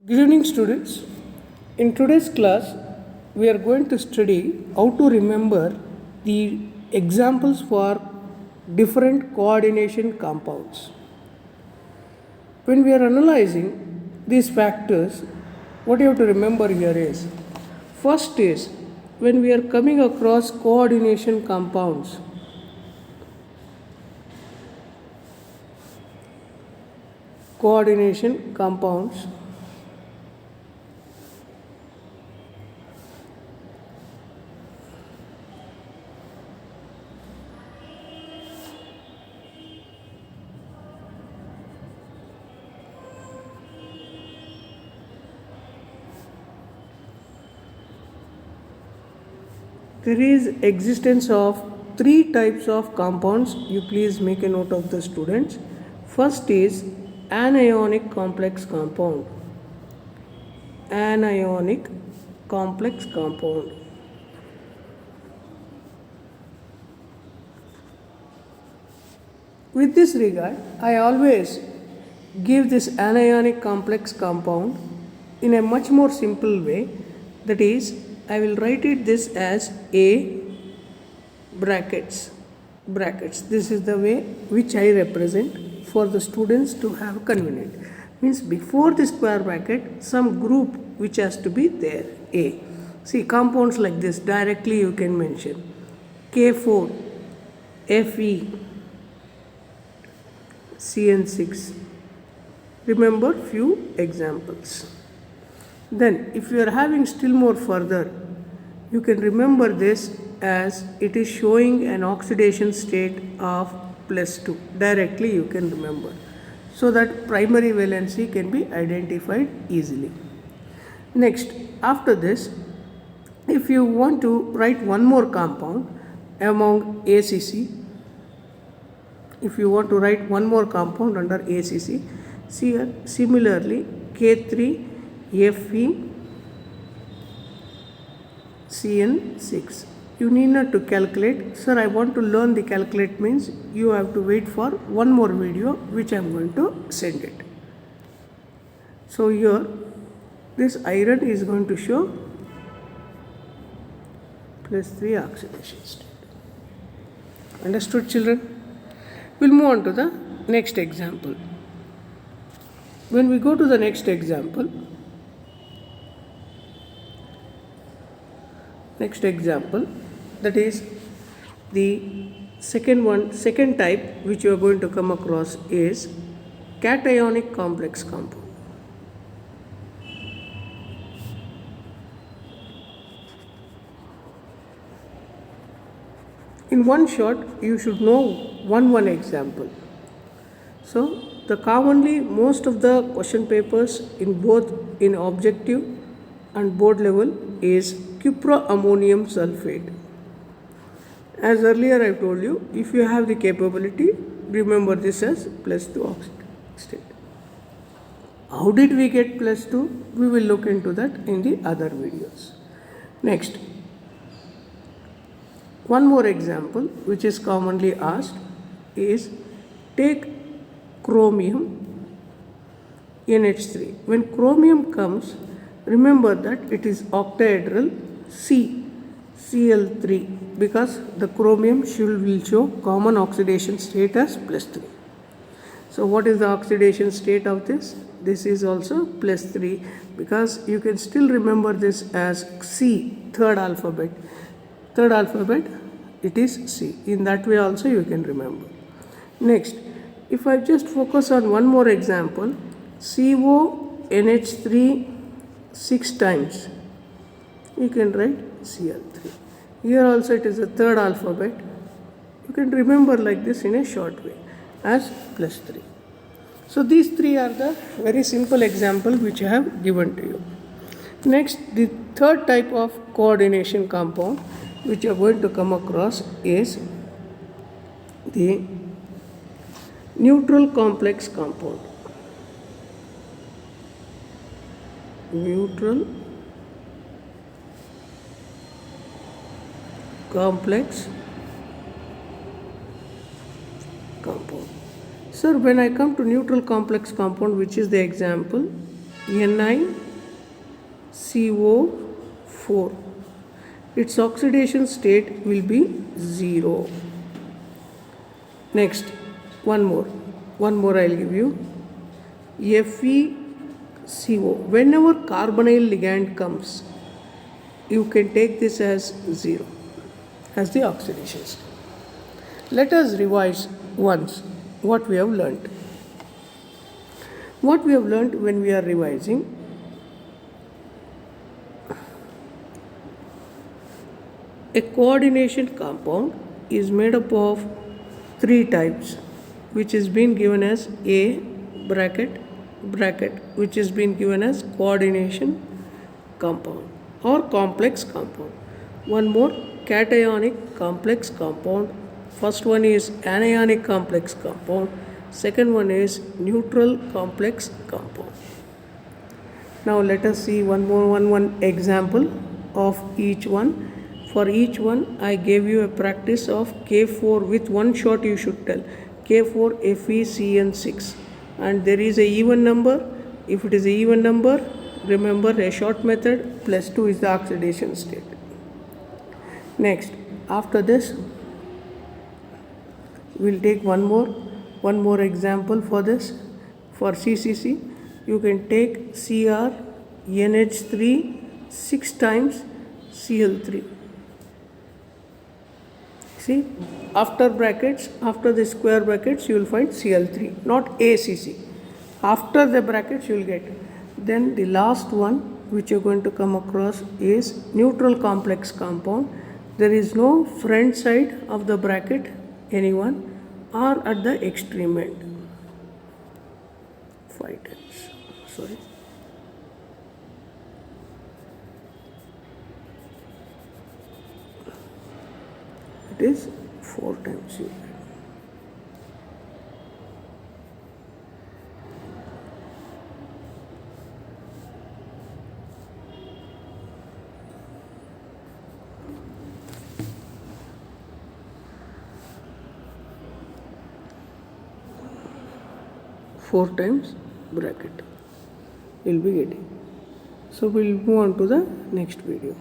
Good evening, students. In today's class, we are going to study how to remember the examples for different coordination compounds. When we are analyzing these factors, what you have to remember here is first is when we are coming across coordination compounds, there is existence of three types of compounds. You please make a note of the students. First is anionic complex compound. Anionic complex compound. With this regard, I always give this anionic complex compound in a much more simple way. That is, I will write it this as A brackets. This is the way which I represent for the students to have convenient. Means before the square bracket, some group which has to be there, A. See, compounds like this directly you can mention. K4, Fe, CN6. Remember few examples. Then if you are having still more further, you can remember this as it is showing an oxidation state of +2. Directly you can remember, so that primary valency can be identified easily. Next, after this, if you want to write one more compound among ACC, if you want to write one more compound under ACC, see here, similarly K3, Fe, CN6. You need not to calculate. Sir, I want to learn the calculate means you have to wait for one more video which I am going to send it. So here this iron is going to show +3 oxidation state. Understood, children? We'll move on to the next example. When we go to the next example, that is the second type which you are going to come across is cationic complex compound. In one shot, you should know one example. So the commonly most of the question papers in both in objective and board level is cuproammonium sulfate. As earlier I told you, if you have the capability, remember this as +2 oxidation state. How did we get +2? We will look into that in the other videos. Next, one more example which is commonly asked is take chromium NH3. When chromium comes, remember that it is octahedral Cl3, because the chromium will show common oxidation state as +3. So what is the oxidation state of this? This is also +3, because you can still remember this as C, third alphabet, it is C. In that way also you can remember. Next, if I just focus on one more example, CONH3 6 times, you can write Cl3. Here also it is a third alphabet. You can remember like this in a short way as +3. So these three are the very simple example which I have given to you. Next, the third type of coordination compound which you are going to come across is the neutral complex compound. Neutral complex compound. Sir, when I come to neutral complex compound, which is the example? NiCO4. Its oxidation state will be 0. Next, one more I'll give you. FeCO. Whenever carbonyl ligand comes, you can take this as 0 as the oxidation state. Let us revise once what we have learnt. What we have learnt when we are revising: a coordination compound is made up of 3 types, which is been given as A bracket which is been given as coordination compound or complex compound. One more, cationic complex compound. First one is anionic complex compound. Second one is neutral complex compound. Now let us see one example of each one. For each one, I gave you a practice of K4 with one shot. You should tell K4 FeCN6, and there is a even number. If it is a even number, remember a short method, plus 2 is the oxidation state. Next, after this, we'll take one more example for this. For CCC, you can take Cr NH3 6 times Cl3. See, after the square brackets, you will find Cl3, not ACC. After the brackets, you will get. Then the last one which you are going to come across is neutral complex compound. There is no front side of the bracket, anyone, or at the extreme end. 5 times. Sorry. It is 4 times you. Four times bracket will be getting. So we'll move on to the next video.